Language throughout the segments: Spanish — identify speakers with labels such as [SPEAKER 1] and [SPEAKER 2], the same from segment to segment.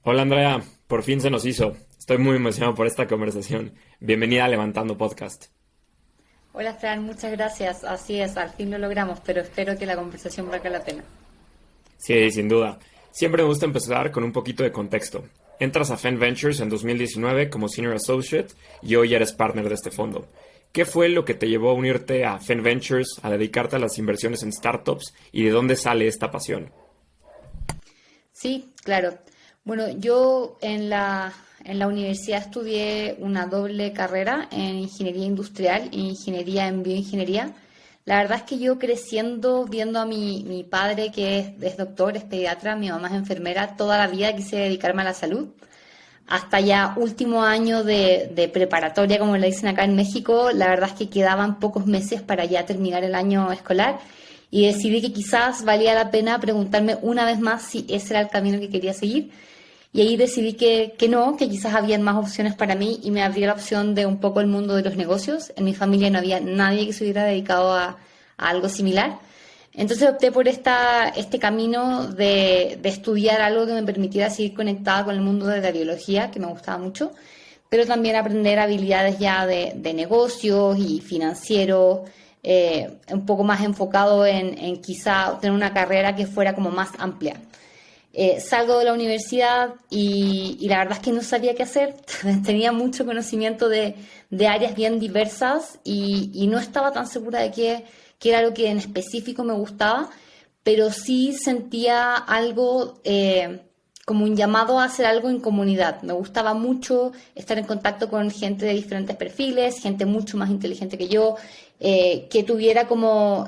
[SPEAKER 1] Hola Andrea, por fin se nos hizo. Estoy muy emocionado por esta conversación. Bienvenida a Levantando Podcast.
[SPEAKER 2] Hola Fran, muchas gracias. Así es, al fin lo logramos, pero espero que la conversación valga la pena.
[SPEAKER 1] Sí, sin duda. Siempre me gusta empezar con un poquito de contexto. Entras a Fen Ventures en 2019 como Senior Associate y hoy eres partner de este fondo. ¿Qué fue lo que te llevó a unirte a Fen Ventures, a dedicarte a las inversiones en startups y de dónde sale esta pasión?
[SPEAKER 2] Sí, claro. Bueno, yo en la universidad estudié una doble carrera en ingeniería industrial e ingeniería en bioingeniería. La verdad es que yo creciendo, viendo a mi padre que es doctor, es pediatra, mi mamá es enfermera, toda la vida quise dedicarme a la salud. Hasta ya último año de preparatoria, como le dicen acá en México, la verdad es que quedaban pocos meses para ya terminar el año escolar y decidí que quizás valía la pena preguntarme una vez más si ese era el camino que quería seguir. Y ahí decidí que no, que quizás habían más opciones para mí y me abrí la opción de un poco el mundo de los negocios. En mi familia no había nadie que se hubiera dedicado a algo similar. Entonces opté por este camino de estudiar algo que me permitiera seguir conectada con el mundo de la biología, que me gustaba mucho, pero también aprender habilidades ya de negocios y financieros, un poco más enfocado en quizá tener una carrera que fuera como más amplia. Salgo de la universidad y la verdad es que no sabía qué hacer. Tenía mucho conocimiento de áreas bien diversas y no estaba tan segura de qué era lo que en específico me gustaba, pero sí sentía algo como un llamado a hacer algo en comunidad. Me gustaba mucho estar en contacto con gente de diferentes perfiles, gente mucho más inteligente que yo, que tuviera como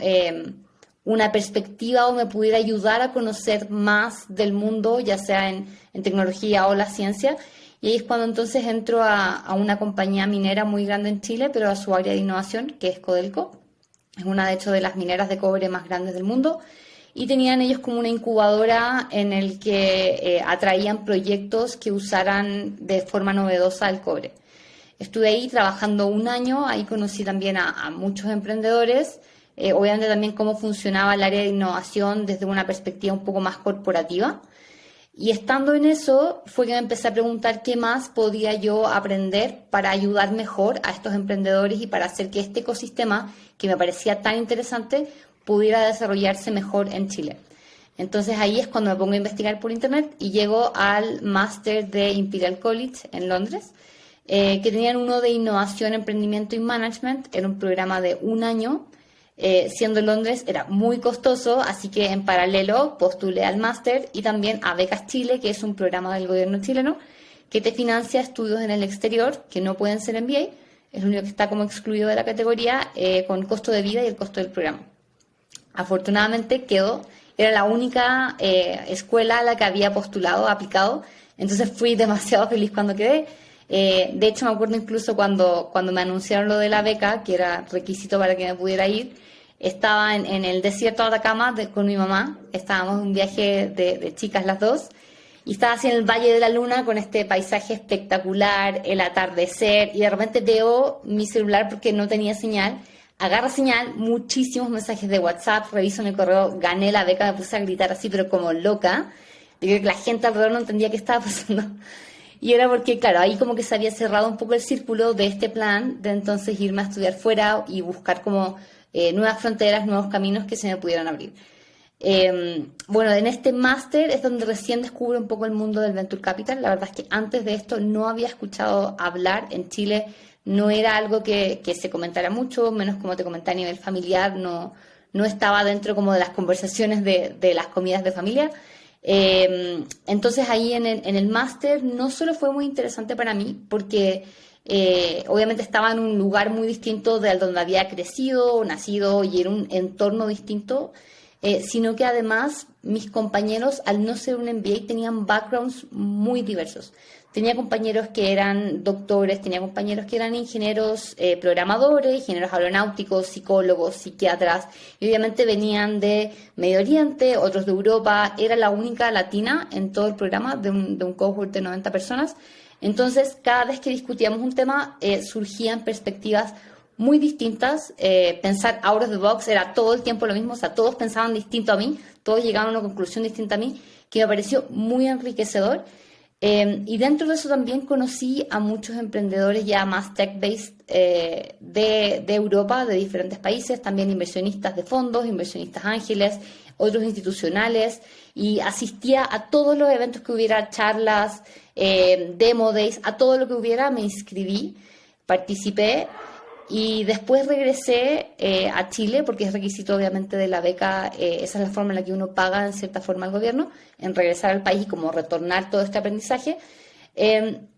[SPEAKER 2] una perspectiva o me pudiera ayudar a conocer más del mundo, ya sea en tecnología o la ciencia. Y ahí es cuando entonces entro a una compañía minera muy grande en Chile, pero a su área de innovación, que es Codelco. Es una, de hecho, de las mineras de cobre más grandes del mundo. Y tenían ellos como una incubadora en el que atraían proyectos que usaran de forma novedosa el cobre. Estuve ahí trabajando un año, ahí conocí también a muchos emprendedores, obviamente también cómo funcionaba el área de innovación desde una perspectiva un poco más corporativa. Y estando en eso fue que me empecé a preguntar qué más podía yo aprender para ayudar mejor a estos emprendedores y para hacer que este ecosistema, que me parecía tan interesante, pudiera desarrollarse mejor en Chile. Entonces ahí es cuando me pongo a investigar por internet y llego al máster de Imperial College en Londres, que tenían uno de innovación, emprendimiento y management. Era un programa de un año. Siendo en Londres era muy costoso, así que en paralelo postulé al máster y también a Becas Chile, que es un programa del gobierno chileno que te financia estudios en el exterior que no pueden ser MBA, es lo único que está como excluido de la categoría, con costo de vida y el costo del programa. Afortunadamente quedó, era la única escuela a la que había postulado, aplicado, entonces fui demasiado feliz cuando quedé. De hecho, me acuerdo incluso cuando me anunciaron lo de la beca, que era requisito para que me pudiera ir, estaba en el desierto de Atacama con mi mamá, estábamos en un viaje de chicas las dos, y estaba así en el Valle de la Luna con este paisaje espectacular, el atardecer, y de repente veo mi celular porque no tenía señal, agarra señal, muchísimos mensajes de WhatsApp, reviso mi correo, gané la beca, me puse a gritar así, pero como loca. Yo creo que la gente alrededor no entendía qué estaba pasando. Y era porque, claro, ahí como que se había cerrado un poco el círculo de este plan de entonces irme a estudiar fuera y buscar como nuevas fronteras, nuevos caminos que se me pudieran abrir. Bueno, en este máster es donde recién descubro un poco el mundo del Venture Capital. La verdad es que antes de esto no había escuchado hablar. En Chile no era algo que se comentara mucho, menos como te comenté a nivel familiar, no estaba dentro como de las conversaciones de las comidas de familia. Entonces ahí en el máster no solo fue muy interesante para mí, porque obviamente estaba en un lugar muy distinto de donde había crecido, nacido y era un entorno distinto, sino que además mis compañeros, al no ser un MBA, tenían backgrounds muy diversos. Tenía compañeros que eran doctores, tenía compañeros que eran ingenieros programadores, ingenieros aeronáuticos, psicólogos, psiquiatras, y obviamente venían de Medio Oriente, otros de Europa. Era la única latina en todo el programa de un cohort de 90 personas. Entonces, cada vez que discutíamos un tema, surgían perspectivas muy distintas. Pensar out of the box era todo el tiempo lo mismo, o sea, todos pensaban distinto a mí, todos llegaban a una conclusión distinta a mí, que me pareció muy enriquecedor. Y dentro de eso también conocí a muchos emprendedores ya más tech-based de Europa, de diferentes países, también inversionistas de fondos, inversionistas ángeles, otros institucionales, y asistía a todos los eventos que hubiera, charlas, demo days, a todo lo que hubiera, me inscribí, participé. Y después regresé a Chile, porque es requisito obviamente de la beca, esa es la forma en la que uno paga en cierta forma al gobierno, en regresar al país y como retornar todo este aprendizaje.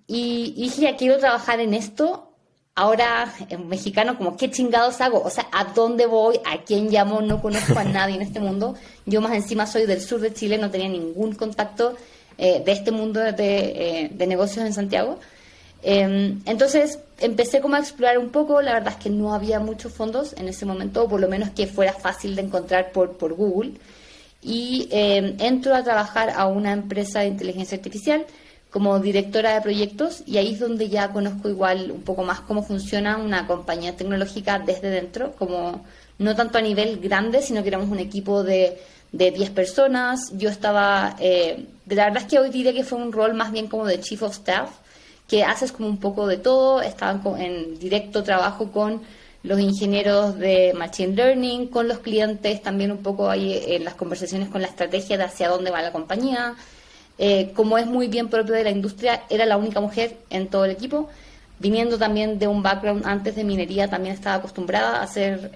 [SPEAKER 2] Y dije, ya quiero trabajar en esto. Ahora, en mexicano, como, ¿qué chingados hago? O sea, ¿a dónde voy? ¿A quién llamo? No conozco a nadie en este mundo. Yo más encima soy del sur de Chile, no tenía ningún contacto de este mundo de negocios en Santiago. Entonces empecé como a explorar un poco. La verdad es que no había muchos fondos en ese momento, o por lo menos que fuera fácil de encontrar por Google, y entro a trabajar a una empresa de inteligencia artificial como directora de proyectos, y ahí es donde ya conozco igual un poco más cómo funciona una compañía tecnológica desde dentro, como no tanto a nivel grande, sino que éramos un equipo de 10 personas. Yo estaba, la verdad es que hoy diría que fue un rol más bien como de Chief of Staff, que haces como un poco de todo. Estaban en directo trabajo con los ingenieros de Machine Learning, con los clientes, también un poco ahí en las conversaciones con la estrategia de hacia dónde va la compañía. Como es muy bien propio de la industria, era la única mujer en todo el equipo. Viniendo también de un background antes de minería, también estaba acostumbrada a ser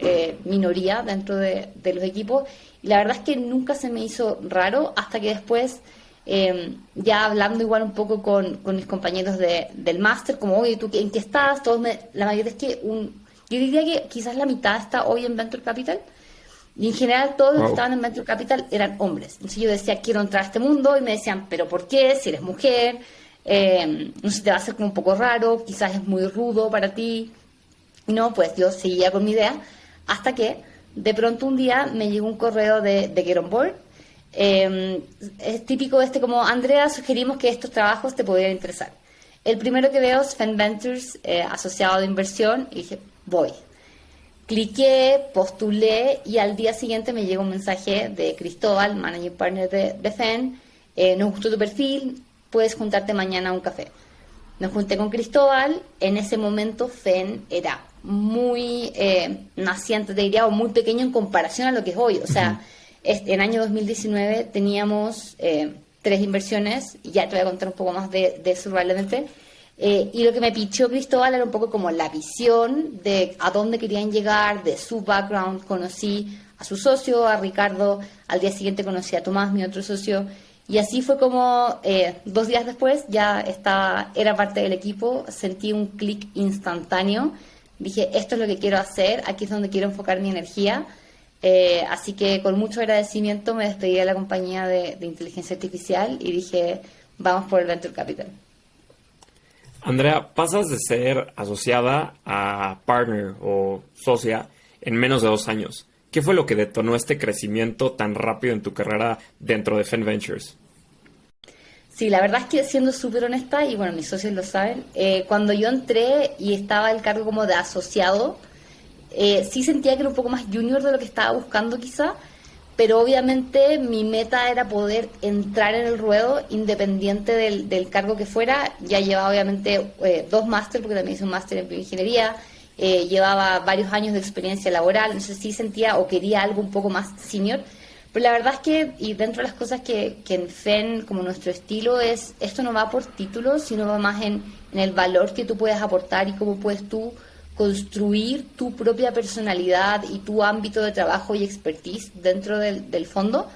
[SPEAKER 2] minoría dentro de los equipos. Y la verdad es que nunca se me hizo raro hasta que después... ya hablando igual un poco con mis compañeros del máster, como, oye, ¿tú en qué estás? La mayoría es que yo diría que quizás la mitad está hoy en Venture Capital, y en general todos los que estaban en Venture Capital eran hombres. Entonces yo decía, quiero entrar a este mundo, y me decían, ¿pero por qué? Si eres mujer, no sé, te va a hacer como un poco raro, quizás es muy rudo para ti. No, pues yo seguía con mi idea, hasta que de pronto un día me llegó un correo de Get On Board. Es típico como, Andrea, sugerimos que estos trabajos te podrían interesar. El primero que veo es Fenn Ventures, asociado de inversión, y dije, voy. Cliqué, postulé, y al día siguiente me llegó un mensaje de Cristóbal, Managing Partner de Fenn. Nos gustó tu perfil, puedes juntarte mañana a un café. Me junté con Cristóbal. En ese momento Fenn era muy naciente, te diría, o muy pequeño en comparación a lo que es hoy. O sea, en el año 2019 teníamos 3 inversiones, y ya te voy a contar un poco más de eso probablemente. Y lo que me pichó Cristóbal era un poco como la visión de a dónde querían llegar, de su background. Conocí a su socio, a Ricardo, al día siguiente conocí a Tomás, mi otro socio, y así fue como 2 días después ya era parte del equipo. Sentí un clic instantáneo, dije, esto es lo que quiero hacer, aquí es donde quiero enfocar mi energía. Así que con mucho agradecimiento me despedí de la compañía de inteligencia artificial y dije, vamos por el Venture Capital.
[SPEAKER 1] Andrea, pasas de ser asociada a partner o socia en menos de 2 años. ¿Qué fue lo que detonó este crecimiento tan rápido en tu carrera dentro de Fenn Ventures?
[SPEAKER 2] Sí, la verdad es que siendo súper honesta, y bueno, mis socios lo saben, cuando yo entré y estaba el cargo como de asociado, sí sentía que era un poco más junior de lo que estaba buscando quizá, pero obviamente mi meta era poder entrar en el ruedo independiente del cargo que fuera. Ya llevaba obviamente 2 máster, porque también hice un máster en bioingeniería, llevaba varios años de experiencia laboral, entonces sí sentía o quería algo un poco más senior. Pero la verdad es que, y dentro de las cosas que en Fenn, como nuestro estilo, es, esto no va por títulos, sino va más en el valor que tú puedes aportar y cómo puedes tú construir tu propia personalidad y tu ámbito de trabajo y expertise dentro del fondo.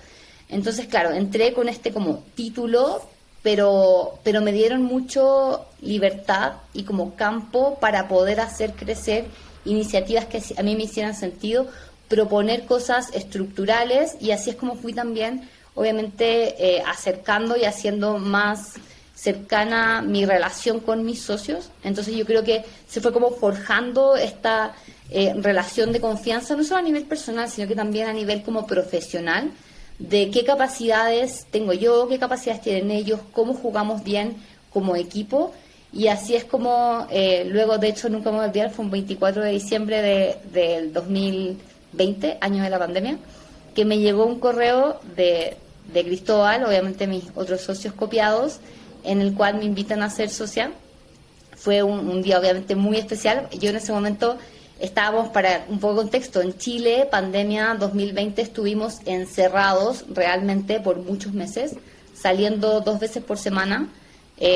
[SPEAKER 2] Entonces, claro, entré con este como título, pero me dieron mucho libertad y como campo para poder hacer crecer iniciativas que a mí me hicieran sentido, proponer cosas estructurales, y así es como fui también, obviamente, acercando y haciendo más cercana mi relación con mis socios. Entonces yo creo que se fue como forjando esta relación de confianza, no solo a nivel personal, sino que también a nivel como profesional, de qué capacidades tengo yo, qué capacidades tienen ellos, cómo jugamos bien como equipo. Y así es como luego, de hecho, nunca me voy a olvidar, fue un 24 de diciembre del 2020, año de la pandemia, que me llegó un correo de Cristóbal, obviamente mis otros socios copiados, en el cual me invitan a ser socia. Fue un día obviamente muy especial. Yo en ese momento estábamos, para un poco de contexto, en Chile, pandemia 2020, estuvimos encerrados realmente por muchos meses, saliendo 2 veces por semana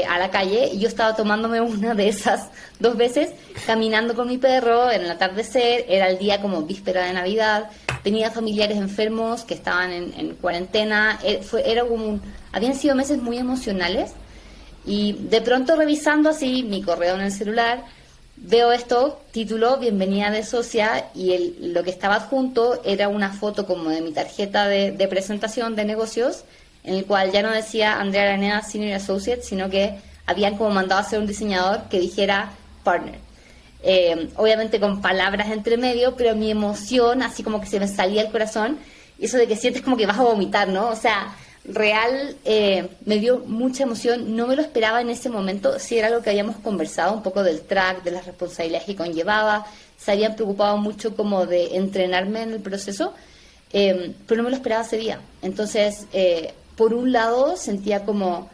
[SPEAKER 2] a la calle, y yo estaba tomándome una de esas 2 veces, caminando con mi perro en el atardecer. Era el día como víspera de Navidad, tenía familiares enfermos que estaban en cuarentena, habían sido meses muy emocionales, y de pronto, revisando así mi correo en el celular, veo esto, título, bienvenida de socia, y lo que estaba adjunto era una foto como de mi tarjeta de presentación de negocios, en el cual ya no decía Andrea Araneda Senior Associate, sino que habían como mandado a hacer un diseñador que dijera Partner. Obviamente con palabras entre medio, pero mi emoción, así como que se me salía el corazón, y eso de que sientes como que vas a vomitar, ¿no? O sea, real, me dio mucha emoción. No me lo esperaba en ese momento. Sí, era algo que habíamos conversado un poco del track, de las responsabilidades que conllevaba. Se habían preocupado mucho como de entrenarme en el proceso, pero no me lo esperaba ese día. Entonces, por un lado sentía como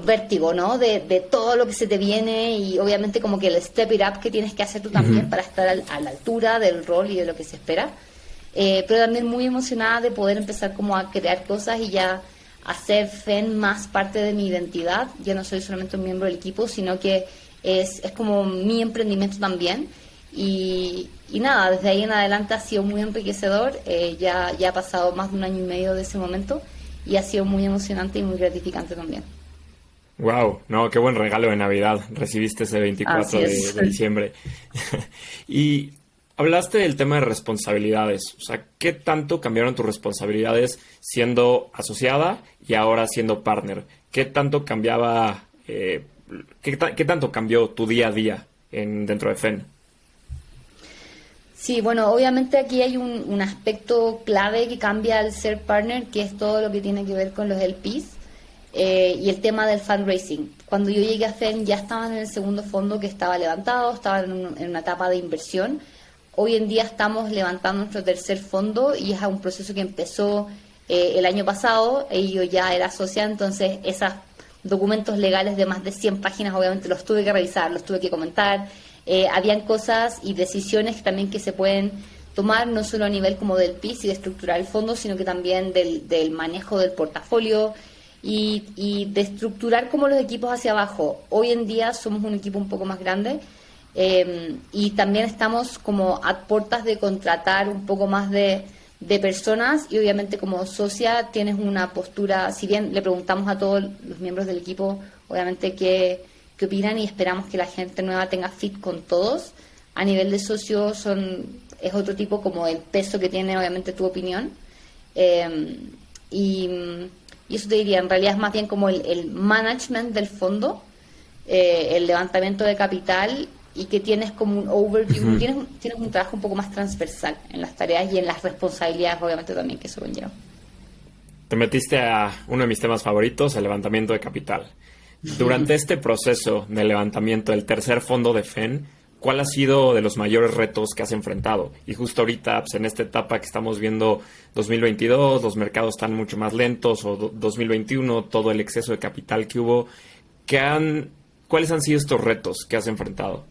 [SPEAKER 2] vértigo, ¿no? De todo lo que se te viene, y obviamente como que el step it up que tienes que hacer tú también para estar a la altura del rol y de lo que se espera. Pero también muy emocionada de poder empezar como a crear cosas y ya hacer FEN más parte de mi identidad. Ya no soy solamente un miembro del equipo, sino que es como mi emprendimiento también. Y nada, desde ahí en adelante ha sido muy enriquecedor. Ya ha pasado más de 1 año y medio de ese momento, y ha sido muy emocionante y muy gratificante también.
[SPEAKER 1] Wow, no, qué buen regalo de Navidad recibiste ese 24 de diciembre. Y hablaste del tema de responsabilidades. O sea, ¿qué tanto cambiaron tus responsabilidades siendo asociada y ahora siendo partner? ¿Qué tanto cambiaba, qué tanto cambió tu día a día dentro de FEN?
[SPEAKER 2] Sí, bueno, obviamente aquí hay un aspecto clave que cambia al ser partner, que es todo lo que tiene que ver con los LPs y el tema del fundraising. Cuando yo llegué a FEN ya estaban en el segundo fondo que estaba levantado, estaban en una etapa de inversión. Hoy en día estamos levantando nuestro tercer fondo, y es un proceso que empezó el año pasado, y yo ya era socia, entonces esos documentos legales de más de 100 páginas obviamente los tuve que revisar, los tuve que comentar. Habían cosas y decisiones también que se pueden tomar, no solo a nivel como del PIS y de estructurar el fondo, sino que también del manejo del portafolio y de estructurar como los equipos hacia abajo. Hoy en día somos un equipo un poco más grande, y también estamos como a puertas de contratar un poco más de personas, y obviamente como socia tienes una postura, si bien le preguntamos a todos los miembros del equipo obviamente qué opinan, y esperamos que la gente nueva tenga fit con todos. A nivel de socio es otro tipo como el peso que tiene obviamente tu opinión, y eso te diría, en realidad es más bien como el management del fondo, el levantamiento de capital, y que tienes como un overview, tienes un trabajo un poco más transversal en las tareas y en las responsabilidades obviamente también que eso conlleva.
[SPEAKER 1] Te metiste a uno de mis temas favoritos, el levantamiento de capital. Durante este proceso de levantamiento del tercer fondo de FEN, ¿cuál ha sido de los mayores retos que has enfrentado? Y justo ahorita, pues, en esta etapa que estamos viendo 2022, los mercados están mucho más lentos, o 2021, todo el exceso de capital que hubo, ¿cuáles han sido estos retos que has enfrentado?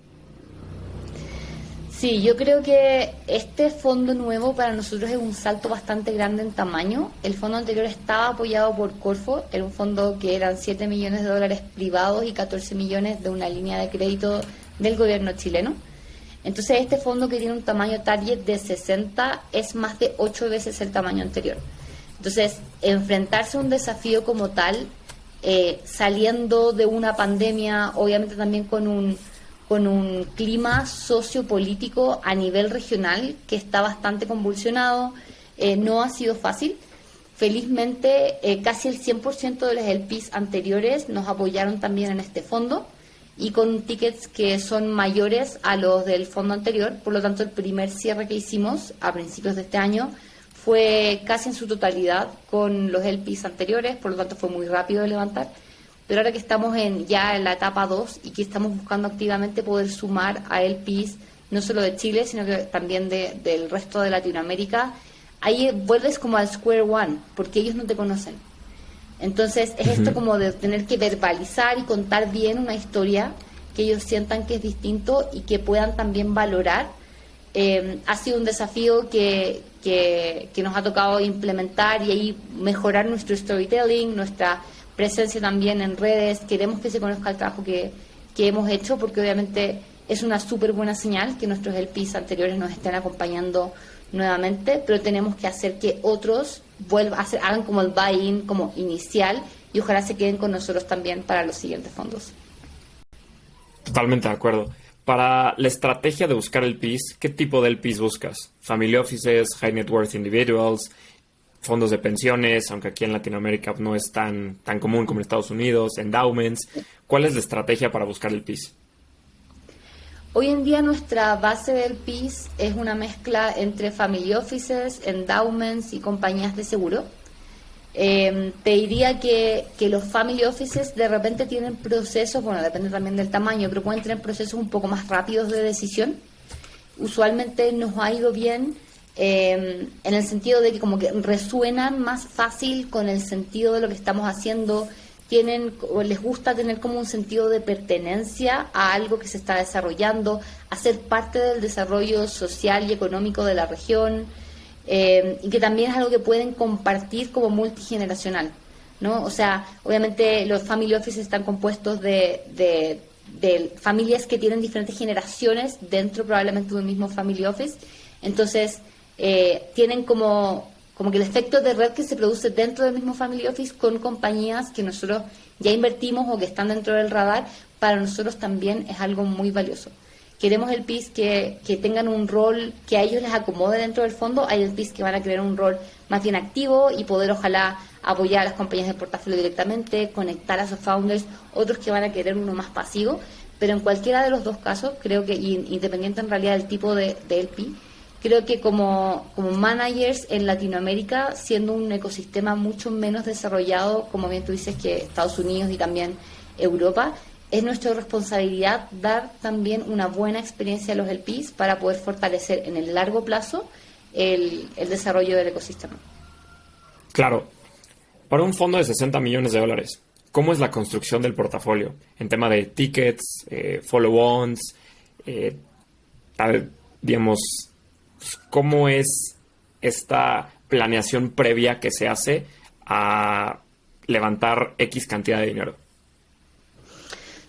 [SPEAKER 2] Sí, yo creo que este fondo nuevo para nosotros es un salto bastante grande en tamaño. El fondo anterior estaba apoyado por Corfo, era un fondo que eran $7 millones privados y 14 millones de una línea de crédito del gobierno chileno. Entonces este fondo, que tiene un tamaño target de 60, es más de 8 veces el tamaño anterior. Entonces, enfrentarse a un desafío como tal, saliendo de una pandemia, obviamente también con un clima sociopolítico a nivel regional que está bastante convulsionado, no ha sido fácil. Felizmente, casi el 100% de los LPs anteriores nos apoyaron también en este fondo, y con tickets que son mayores a los del fondo anterior. Por lo tanto, el primer cierre que hicimos a principios de este año fue casi en su totalidad con los LPs anteriores, por lo tanto fue muy rápido de levantar. Pero ahora que estamos ya en la etapa 2 y que estamos buscando activamente poder sumar a LPs no solo de Chile, sino que también del resto de Latinoamérica, ahí vuelves como al square one, porque ellos no te conocen. Entonces es esto como de tener que verbalizar y contar bien una historia que ellos sientan que es distinto y que puedan también valorar. Ha sido un desafío que nos ha tocado implementar y ahí mejorar nuestro storytelling, nuestra presencia también en redes. Queremos que se conozca el trabajo que hemos hecho, porque obviamente es una súper buena señal que nuestros LPs anteriores nos estén acompañando nuevamente, pero tenemos que hacer que otros hagan como el buy-in como inicial y ojalá se queden con nosotros también para los siguientes fondos.
[SPEAKER 1] Totalmente de acuerdo. Para la estrategia de buscar LPs, ¿qué tipo de LPs buscas? Family offices, high net worth individuals, fondos de pensiones, aunque aquí en Latinoamérica no es tan común como en Estados Unidos, endowments. ¿Cuál es la estrategia para buscar LPs?
[SPEAKER 2] Hoy en día nuestra base de LPs es una mezcla entre family offices, endowments y compañías de seguro. Te diría que los family offices de repente tienen procesos, bueno, depende también del tamaño, pero pueden tener procesos un poco más rápidos de decisión. Usualmente nos ha ido bien en el sentido de que como que resuenan más fácil con el sentido de lo que estamos haciendo, les gusta tener como un sentido de pertenencia a algo que se está desarrollando, a ser parte del desarrollo social y económico de la región, y que también es algo que pueden compartir como multigeneracional, ¿no? O sea, obviamente los family offices están compuestos de familias que tienen diferentes generaciones dentro probablemente de un mismo family office, entonces tienen como que el efecto de red que se produce dentro del mismo family office con compañías que nosotros ya invertimos o que están dentro del radar, para nosotros también es algo muy valioso. Queremos LPs que tengan un rol que a ellos les acomode dentro del fondo. Hay LPs que van a querer un rol más bien activo y poder ojalá apoyar a las compañías de portafolio directamente, conectar a sus founders, otros que van a querer uno más pasivo, pero en cualquiera de los dos casos creo que, independiente en realidad del tipo de LP, creo que como managers en Latinoamérica, siendo un ecosistema mucho menos desarrollado, como bien tú dices, que Estados Unidos y también Europa, es nuestra responsabilidad dar también una buena experiencia a los LPs para poder fortalecer en el largo plazo el desarrollo del ecosistema.
[SPEAKER 1] Claro. Para un fondo de $60 millones, ¿cómo es la construcción del portafolio? En tema de tickets, follow-ons, digamos, ¿cómo es esta planeación previa que se hace a levantar X cantidad de dinero?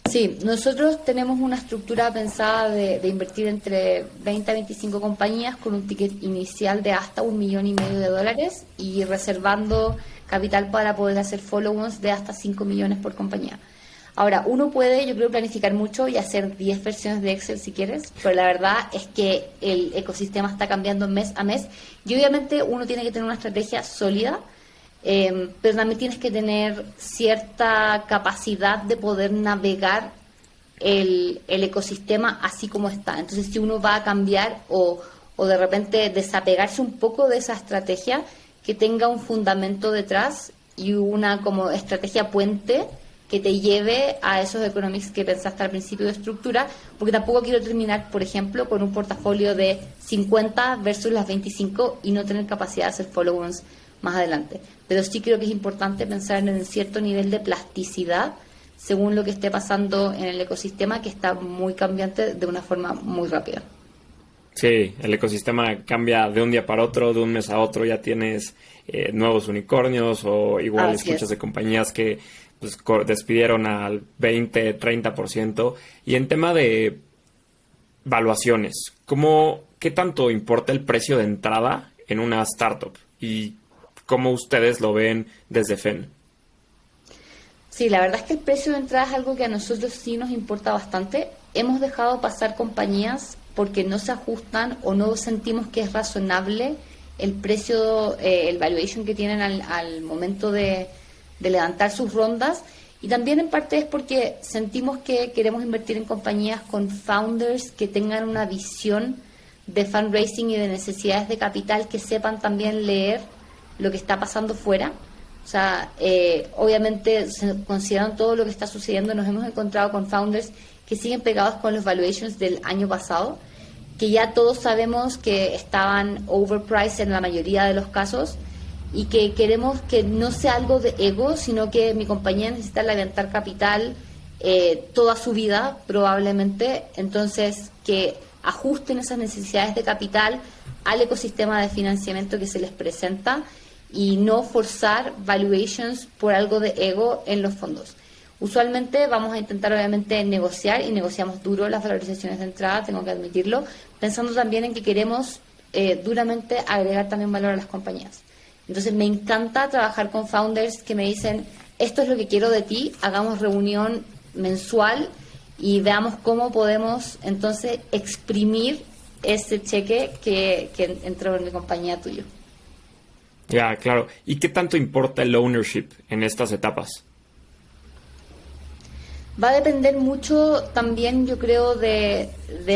[SPEAKER 2] Sí, nosotros tenemos una estructura pensada de invertir entre 20 a 25 compañías con un ticket inicial de hasta $1,5 millones y reservando capital para poder hacer follow-ons de hasta 5 millones por compañía. Ahora, uno puede, yo creo, planificar mucho y hacer 10 versiones de Excel si quieres, pero la verdad es que el ecosistema está cambiando mes a mes y obviamente uno tiene que tener una estrategia sólida, pero también tienes que tener cierta capacidad de poder navegar el ecosistema así como está. Entonces, si uno va a cambiar o de repente desapegarse un poco de esa estrategia, que tenga un fundamento detrás y una como estrategia puente que te lleve a esos economics que pensaste al principio de estructura, porque tampoco quiero terminar, por ejemplo, con un portafolio de 50 versus las 25 y no tener capacidad de hacer follow-ons más adelante. Pero sí creo que es importante pensar en un cierto nivel de plasticidad según lo que esté pasando en el ecosistema, que está muy cambiante de una forma muy rápida.
[SPEAKER 1] Sí, el ecosistema cambia de un día para otro, de un mes a otro ya tienes nuevos unicornios o igual
[SPEAKER 2] Así
[SPEAKER 1] escuchas
[SPEAKER 2] es.
[SPEAKER 1] de compañías que pues, despidieron al 20, 30%. Y en tema de valuaciones, ¿qué tanto importa el precio de entrada en una startup? ¿Y cómo ustedes lo ven desde FEN?
[SPEAKER 2] Sí, la verdad es que el precio de entrada es algo que a nosotros sí nos importa bastante. Hemos dejado pasar compañías porque no se ajustan o no sentimos que es razonable el precio, el valuation que tienen al momento de levantar sus rondas. Y también en parte es porque sentimos que queremos invertir en compañías con founders que tengan una visión de fundraising y de necesidades de capital, que sepan también leer lo que está pasando fuera. O sea, obviamente, considerando todo lo que está sucediendo, nos hemos encontrado con founders que siguen pegados con los valuations del año pasado, que ya todos sabemos que estaban overpriced en la mayoría de los casos, y que queremos que no sea algo de ego, sino que mi compañía necesita levantar capital toda su vida probablemente, entonces que ajusten esas necesidades de capital al ecosistema de financiamiento que se les presenta y no forzar valuations por algo de ego en los fondos. Usualmente vamos a intentar obviamente negociar y negociamos duro las valorizaciones de entrada, tengo que admitirlo, pensando también en que queremos duramente agregar también valor a las compañías. Entonces me encanta trabajar con founders que me dicen, esto es lo que quiero de ti, hagamos reunión mensual y veamos cómo podemos entonces exprimir ese cheque que entró en mi compañía tuyo.
[SPEAKER 1] Ya, claro. ¿Y qué tanto importa el ownership en estas etapas?
[SPEAKER 2] Va a depender mucho también, yo creo, de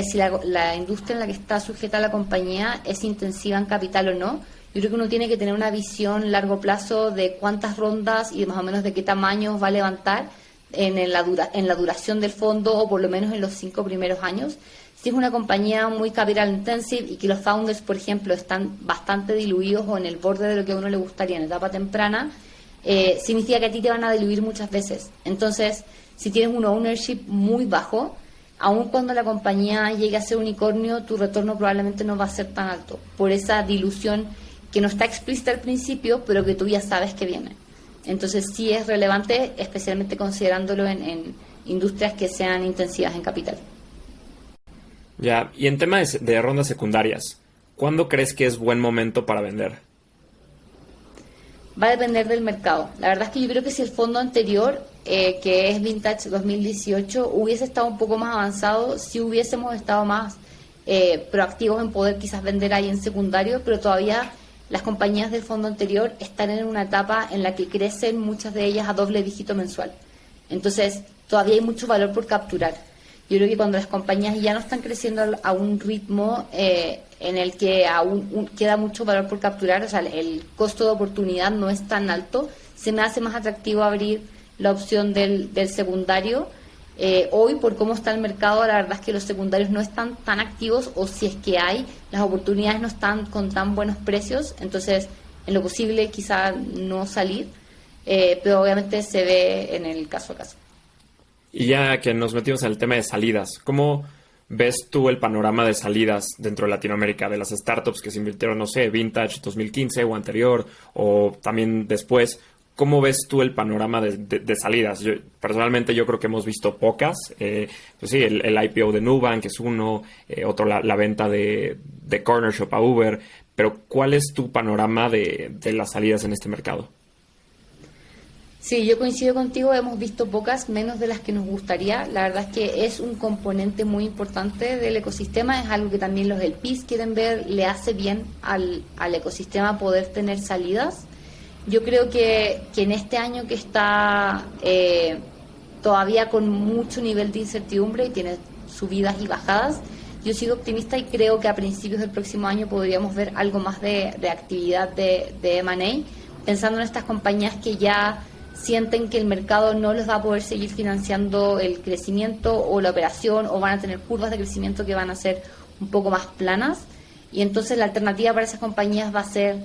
[SPEAKER 2] si la industria en la que está sujeta la compañía es intensiva en capital o no. Yo creo que uno tiene que tener una visión largo plazo de cuántas rondas y más o menos de qué tamaño va a levantar en la duración del fondo o por lo menos en los 5 primeros años. Si es una compañía muy capital intensive y que los founders, por ejemplo, están bastante diluidos o en el borde de lo que a uno le gustaría en etapa temprana, significa que a ti te van a diluir muchas veces. Entonces, si tienes un ownership muy bajo, aun cuando la compañía llegue a ser unicornio, tu retorno probablemente no va a ser tan alto, por esa dilución que no está explícita al principio, pero que tú ya sabes que viene. Entonces sí es relevante, especialmente considerándolo en industrias que sean intensivas en capital.
[SPEAKER 1] Ya, y en tema de rondas secundarias, ¿cuándo crees que es buen momento para vender?
[SPEAKER 2] Va a depender del mercado. La verdad es que yo creo que si el fondo anterior, que es Vintage 2018, hubiese estado un poco más avanzado, si hubiésemos estado más proactivos en poder quizás vender ahí en secundario, pero todavía las compañías del fondo anterior están en una etapa en la que crecen muchas de ellas a doble dígito mensual. Entonces, todavía hay mucho valor por capturar. Yo creo que cuando las compañías ya no están creciendo a un ritmo en el que aún queda mucho valor por capturar, o sea, el costo de oportunidad no es tan alto, se me hace más atractivo abrir la opción del secundario. Hoy, por cómo está el mercado, la verdad es que los secundarios no están tan activos, o si es que hay, las oportunidades no están con tan buenos precios, entonces en lo posible quizá no salir, pero obviamente se ve en el caso a caso.
[SPEAKER 1] Y ya que nos metimos en el tema de salidas, ¿cómo ves tú el panorama de salidas dentro de Latinoamérica, de las startups que se invirtieron, no sé, Vintage 2015 o anterior, o también después? ¿Cómo ves tú el panorama de salidas? Personalmente yo creo que hemos visto pocas. Pues sí, el IPO de Nubank es uno, otro la venta de Corner Shop a Uber, pero ¿cuál es tu panorama de las salidas en este mercado?
[SPEAKER 2] Sí, yo coincido contigo, hemos visto pocas, menos de las que nos gustaría. La verdad es que es un componente muy importante del ecosistema, es algo que también los LPs quieren ver, le hace bien al ecosistema poder tener salidas. Yo creo que en este año que está todavía con mucho nivel de incertidumbre y tiene subidas y bajadas, yo sigo optimista y creo que a principios del próximo año podríamos ver algo más de actividad de M&A, pensando en estas compañías que ya sienten que el mercado no les va a poder seguir financiando el crecimiento o la operación, o van a tener curvas de crecimiento que van a ser un poco más planas, y entonces la alternativa para esas compañías va a ser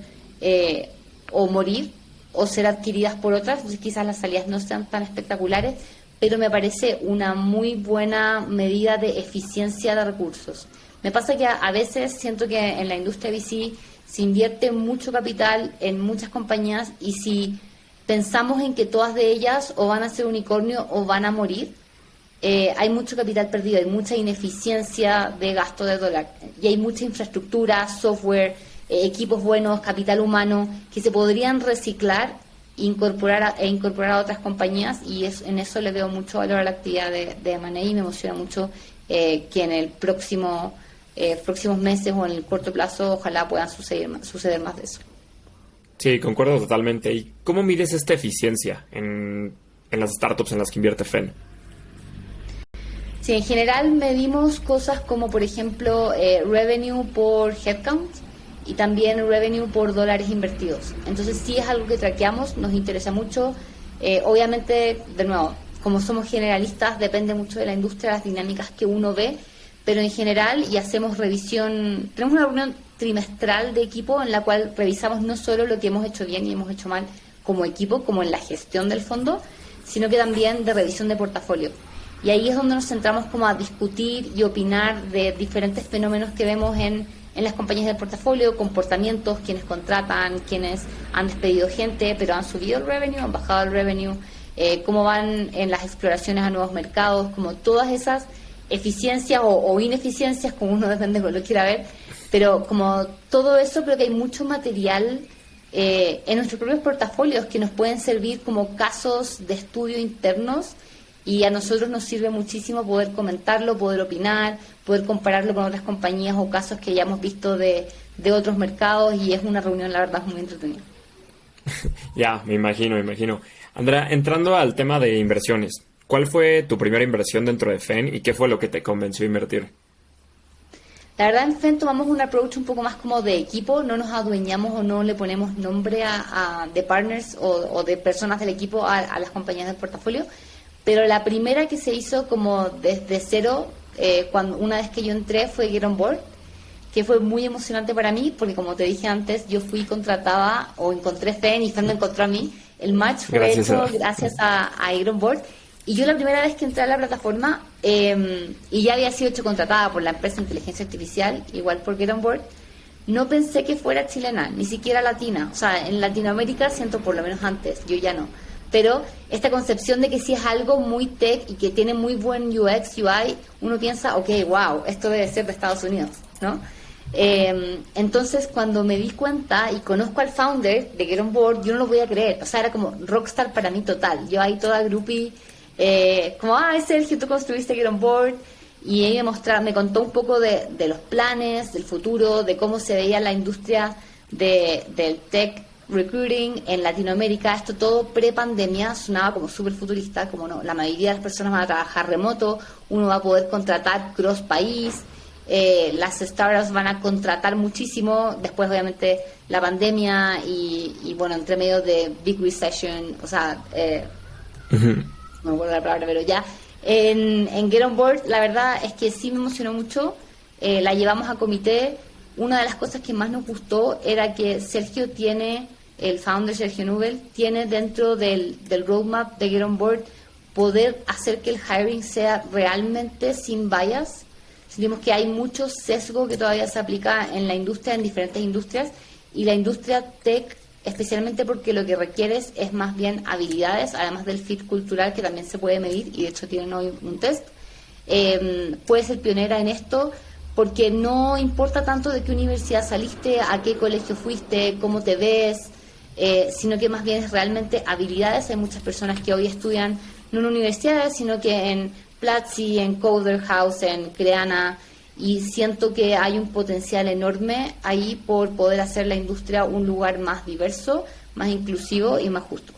[SPEAKER 2] o morir o ser adquiridas por otras. Entonces quizás las salidas no sean tan espectaculares, pero me parece una muy buena medida de eficiencia de recursos. Me pasa que a veces siento que en la industria VC se invierte mucho capital en muchas compañías, y si pensamos en que todas de ellas o van a ser unicornio o van a morir, hay mucho capital perdido, hay mucha ineficiencia de gasto de dólar, y hay mucha infraestructura, software, equipos buenos, capital humano, que se podrían reciclar e incorporar a otras compañías, y en eso le veo mucho valor a la actividad de M&A, y me emociona mucho que en el próximos meses o en el corto plazo ojalá puedan suceder más de eso.
[SPEAKER 1] Sí, concuerdo totalmente. ¿Y cómo mides esta eficiencia en las startups en las que invierte FEN?
[SPEAKER 2] Sí, en general medimos cosas como, por ejemplo, revenue por headcount y también revenue por dólares invertidos. Entonces sí es algo que traqueamos, nos interesa mucho. Obviamente, de nuevo, como somos generalistas, depende mucho de la industria, las dinámicas que uno ve, pero en general, y hacemos revisión, tenemos una reunión trimestral de equipo en la cual revisamos no solo lo que hemos hecho bien y hemos hecho mal como equipo, como en la gestión del fondo, sino que también de revisión de portafolio. Y ahí es donde nos centramos como a discutir y opinar de diferentes fenómenos que vemos en las compañías del portafolio, comportamientos, quienes contratan, quienes han despedido gente, pero han subido el revenue, han bajado el revenue, cómo van en las exploraciones a nuevos mercados, como todas esas eficiencias o ineficiencias, como uno depende de cómo lo quiera ver, pero como todo eso creo que hay mucho material en nuestros propios portafolios que nos pueden servir como casos de estudio internos, y a nosotros nos sirve muchísimo poder comentarlo, poder opinar, poder compararlo con otras compañías o casos que ya hemos visto de otros mercados, y es una reunión, la verdad, muy entretenida.
[SPEAKER 1] Ya, me imagino. Andrea, entrando al tema de inversiones, ¿cuál fue tu primera inversión dentro de FEN y qué fue lo que te convenció a invertir?
[SPEAKER 2] La verdad, en FEN tomamos un approach un poco más como de equipo, no nos adueñamos o no le ponemos nombre de partners o de personas del equipo a las compañías del portafolio, pero la primera que se hizo como desde cero, una vez que yo entré, fue Get On Board, que fue muy emocionante para mí, porque como te dije antes, yo fui contratada o encontré FEN y FEN me encontró a mí. El match fue hecho gracias a Get On Board. Y yo la primera vez que entré a la plataforma, y ya había sido hecho contratada por la empresa de inteligencia artificial, igual por Get On Board, no pensé que fuera chilena, ni siquiera latina. O sea, en Latinoamérica siento, por lo menos antes, yo ya no. Pero esta concepción de que si es algo muy tech y que tiene muy buen UX, UI, uno piensa, ok, wow, esto debe ser de Estados Unidos, ¿no? Entonces, cuando me di cuenta y conozco al founder de Get On Board, yo no lo voy a creer. O sea, era como rockstar para mí total. Yo ahí toda groupie, como, Sergio, tú construiste Get On Board. Y él me contó un poco de los planes, del futuro, de cómo se veía la industria del tech recruiting en Latinoamérica. Esto todo pre-pandemia sonaba como súper futurista, como no, la mayoría de las personas van a trabajar remoto, uno va a poder contratar cross-país, las startups van a contratar muchísimo, después obviamente la pandemia y bueno, entre medio de Big Recession, o sea, no me acuerdo la palabra, pero ya en Get On Board la verdad es que sí me emocionó mucho, la llevamos a comité. Una de las cosas que más nos gustó era que Sergio tiene, el founder Sergio Nubel, tiene dentro del roadmap de Get On Board poder hacer que el hiring sea realmente sin bias. Sentimos que hay mucho sesgo que todavía se aplica en la industria, en diferentes industrias, y la industria tech, especialmente porque lo que requieres es más bien habilidades, además del fit cultural que también se puede medir, y de hecho tienen hoy un test. Puede ser pionera en esto, porque no importa tanto de qué universidad saliste, a qué colegio fuiste, cómo te ves, sino que más bien es realmente habilidades. Hay muchas personas que hoy estudian no en universidades, sino que en Platzi, en Coder House, en Creana, y siento que hay un potencial enorme ahí por poder hacer la industria un lugar más diverso, más inclusivo y más justo.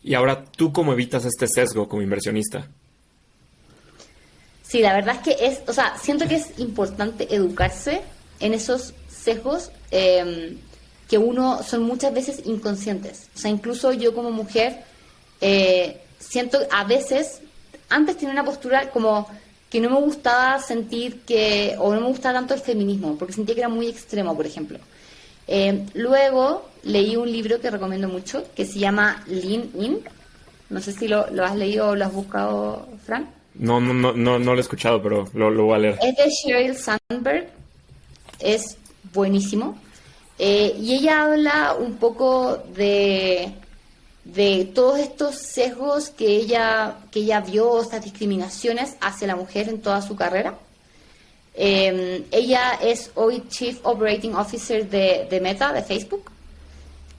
[SPEAKER 1] Y ahora, ¿tú cómo evitas este sesgo como inversionista?
[SPEAKER 2] Sí, la verdad es que siento que es importante educarse en esos sesgos que son muchas veces inconscientes. O sea, incluso yo como mujer siento a veces, antes tenía una postura como que no me gustaba o no me gustaba tanto el feminismo, porque sentía que era muy extremo, por ejemplo. Luego leí un libro que recomiendo mucho, que se llama Lean In. No sé si lo has leído o lo has buscado, Fran.
[SPEAKER 1] No lo he escuchado, pero lo voy a leer.
[SPEAKER 2] Es de Sheryl Sandberg, es buenísimo. Y ella habla un poco de todos estos sesgos que ella vio, estas discriminaciones hacia la mujer en toda su carrera. Ella es hoy Chief Operating Officer de Meta, de Facebook.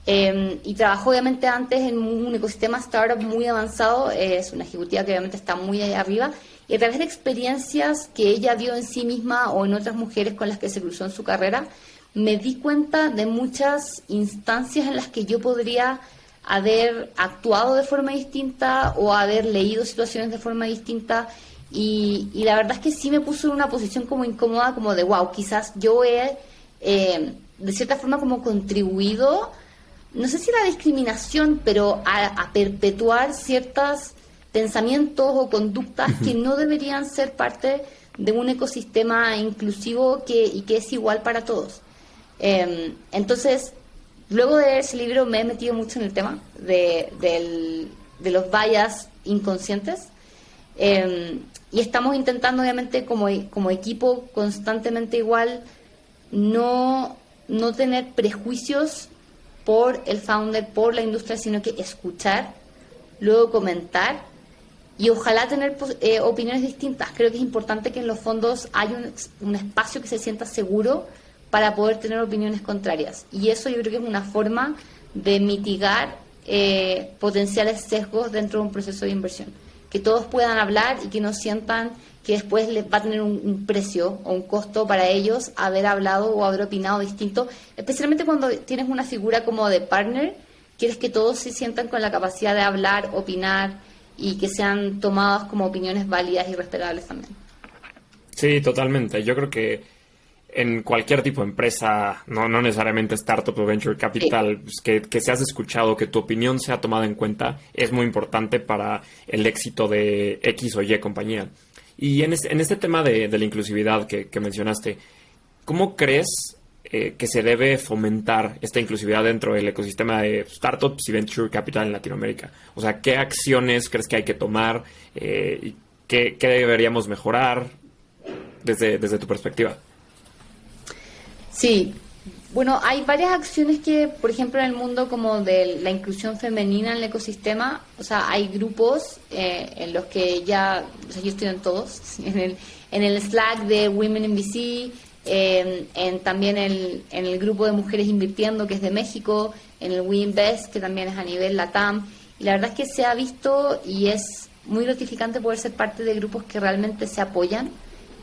[SPEAKER 2] Y trabajó obviamente antes en un ecosistema startup muy avanzado, es una ejecutiva que obviamente está muy allá arriba, y a través de experiencias que ella vio en sí misma o en otras mujeres con las que se cruzó en su carrera, me di cuenta de muchas instancias en las que yo podría haber actuado de forma distinta o haber leído situaciones de forma distinta, y la verdad es que sí me puso en una posición como incómoda, como de wow, quizás yo he de cierta forma como contribuido, no sé si la discriminación, pero a perpetuar ciertos pensamientos o conductas que no deberían ser parte de un ecosistema inclusivo y que es igual para todos. Entonces, luego de leer ese libro me he metido mucho en el tema de los bias inconscientes, y estamos intentando, obviamente, como equipo, constantemente igual, no tener prejuicios por el founder, por la industria, sino que escuchar, luego comentar y ojalá tener opiniones distintas. Creo que es importante que en los fondos haya un espacio que se sienta seguro para poder tener opiniones contrarias. Y eso yo creo que es una forma de mitigar potenciales sesgos dentro de un proceso de inversión. Que todos puedan hablar y que no sientan que después les va a tener un precio o un costo para ellos haber hablado o haber opinado distinto, especialmente cuando tienes una figura como de partner, quieres que todos se sientan con la capacidad de hablar, opinar y que sean tomadas como opiniones válidas y respetables también.
[SPEAKER 1] Sí, totalmente. Yo creo que en cualquier tipo de empresa, no necesariamente startup o venture capital, pues que seas escuchado, que tu opinión sea tomada en cuenta, es muy importante para el éxito de X o Y compañía. Y en este tema de la inclusividad que mencionaste, ¿cómo crees que se debe fomentar esta inclusividad dentro del ecosistema de startups y venture capital en Latinoamérica? O sea, ¿qué acciones crees que hay que tomar? ¿Qué deberíamos mejorar desde tu perspectiva?
[SPEAKER 2] Sí, bueno, hay varias acciones que, por ejemplo, en el mundo como de la inclusión femenina en el ecosistema, o sea, hay grupos en los que ya, o sea, yo estoy en todos, en el Slack de Women in VC, también en el grupo de Mujeres Invirtiendo, que es de México, en el WeInvest, que también es a nivel LATAM, y la verdad es que se ha visto y es muy gratificante poder ser parte de grupos que realmente se apoyan.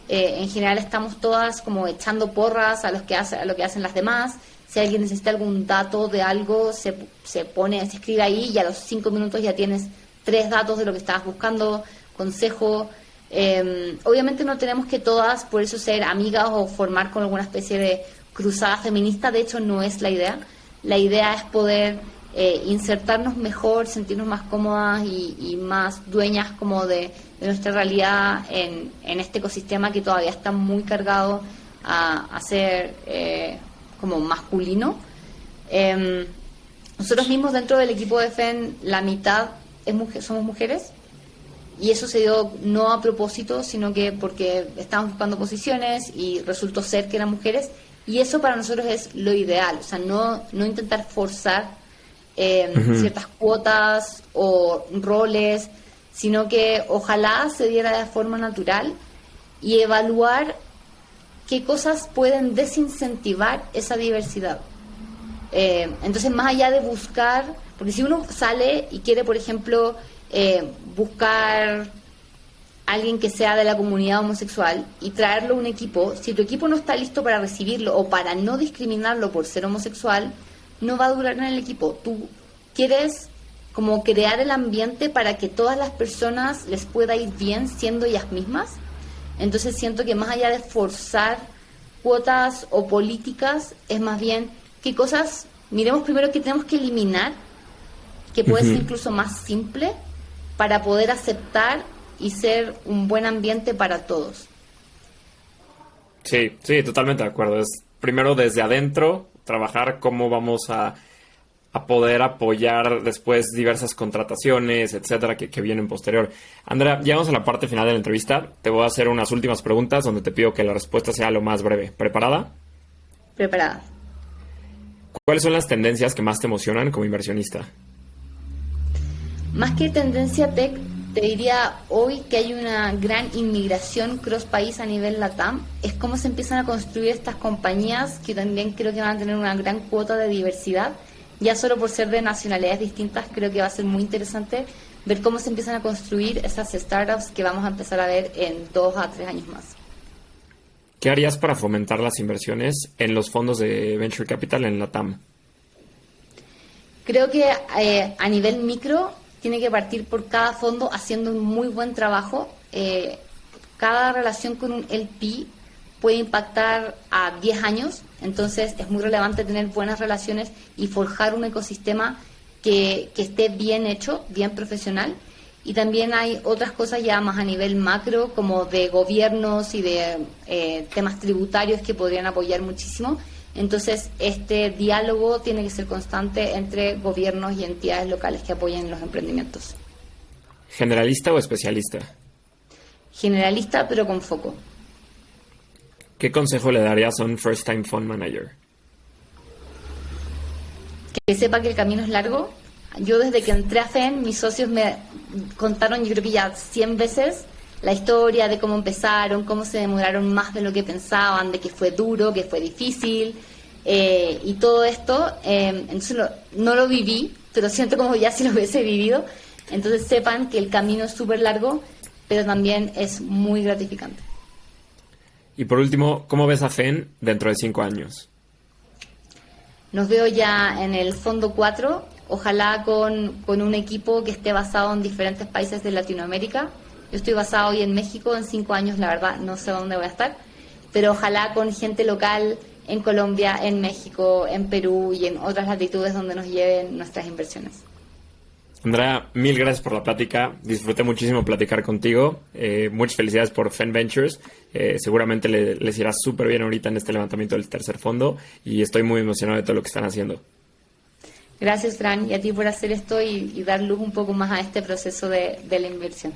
[SPEAKER 2] En general estamos todas como echando porras a lo que hacen las demás. Si alguien necesita algún dato de algo, se escribe ahí y a los 5 minutos ya tienes 3 datos de lo que estabas buscando, consejo. Obviamente no tenemos que todas por eso ser amigas o formar con alguna especie de cruzada feminista. De hecho, no es la idea. La idea es poder insertarnos mejor, sentirnos más cómodas y más dueñas como de nuestra realidad en este ecosistema que todavía está muy cargado a ser como masculino. Nosotros mismos dentro del equipo de FEN, la mitad somos mujeres, y eso se dio no a propósito, sino que porque estábamos buscando posiciones y resultó ser que eran mujeres, y eso para nosotros es lo ideal. O sea, no intentar forzar ciertas cuotas o roles, sino que ojalá se diera de forma natural y evaluar qué cosas pueden desincentivar esa diversidad. Entonces, más allá de buscar, porque si uno sale y quiere, por ejemplo, buscar alguien que sea de la comunidad homosexual y traerlo a un equipo, si tu equipo no está listo para recibirlo o para no discriminarlo por ser homosexual, no va a durar en el equipo. Tú quieres como crear el ambiente para que todas las personas les pueda ir bien siendo ellas mismas. Entonces siento que más allá de forzar cuotas o políticas, es más bien qué cosas, miremos primero qué tenemos que eliminar, que puede ser incluso más simple, para poder aceptar y ser un buen ambiente para todos.
[SPEAKER 1] Sí, totalmente de acuerdo. Es primero desde adentro, trabajar cómo vamos a poder apoyar después diversas contrataciones, etcétera, que vienen posterior. Andrea, llegamos a la parte final de la entrevista. Te voy a hacer unas últimas preguntas donde te pido que la respuesta sea lo más breve. ¿Preparada?
[SPEAKER 2] Preparada.
[SPEAKER 1] ¿Cuáles son las tendencias que más te emocionan como inversionista?
[SPEAKER 2] Más que tendencia tech, te diría hoy que hay una gran inmigración cross país a nivel LATAM. Es cómo se empiezan a construir estas compañías que también creo que van a tener una gran cuota de diversidad. Ya solo por ser de nacionalidades distintas, creo que va a ser muy interesante ver cómo se empiezan a construir esas startups que vamos a empezar a ver en 2 a 3 años más.
[SPEAKER 1] ¿Qué harías para fomentar las inversiones en los fondos de Venture Capital en LATAM?
[SPEAKER 2] Creo que a nivel micro tiene que partir por cada fondo haciendo un muy buen trabajo. Cada relación con un LP puede impactar a 10 años, entonces es muy relevante tener buenas relaciones y forjar un ecosistema que esté bien hecho, bien profesional. Y también hay otras cosas ya más a nivel macro, como de gobiernos y de temas tributarios que podrían apoyar muchísimo. Entonces, este diálogo tiene que ser constante entre gobiernos y entidades locales que apoyen los emprendimientos.
[SPEAKER 1] ¿Generalista o especialista?
[SPEAKER 2] Generalista, pero con foco.
[SPEAKER 1] ¿Qué consejo le darías a un first time fund manager?
[SPEAKER 2] Que sepa que el camino es largo. Yo desde que entré a FEN, mis socios me contaron, yo creo que ya 100 veces, la historia de cómo empezaron, cómo se demoraron más de lo que pensaban, de que fue duro, que fue difícil, y todo esto. Entonces no lo viví, pero siento como ya si lo hubiese vivido. Entonces sepan que el camino es súper largo, pero también es muy gratificante.
[SPEAKER 1] Y por último, ¿cómo ves a FEN dentro de 5 años?
[SPEAKER 2] Nos veo ya en el fondo 4, ojalá con un equipo que esté basado en diferentes países de Latinoamérica. Yo estoy basado hoy en México, en 5 años la verdad no sé dónde voy a estar, pero ojalá con gente local en Colombia, en México, en Perú y en otras latitudes donde nos lleven nuestras inversiones.
[SPEAKER 1] Andrea, mil gracias por la plática. Disfruté muchísimo platicar contigo. Muchas felicidades por FEN Ventures. Seguramente les irá súper bien ahorita en este levantamiento del tercer fondo y estoy muy emocionado de todo lo que están haciendo.
[SPEAKER 2] Gracias, Fran, y a ti por hacer esto y dar luz un poco más a este proceso de la inversión.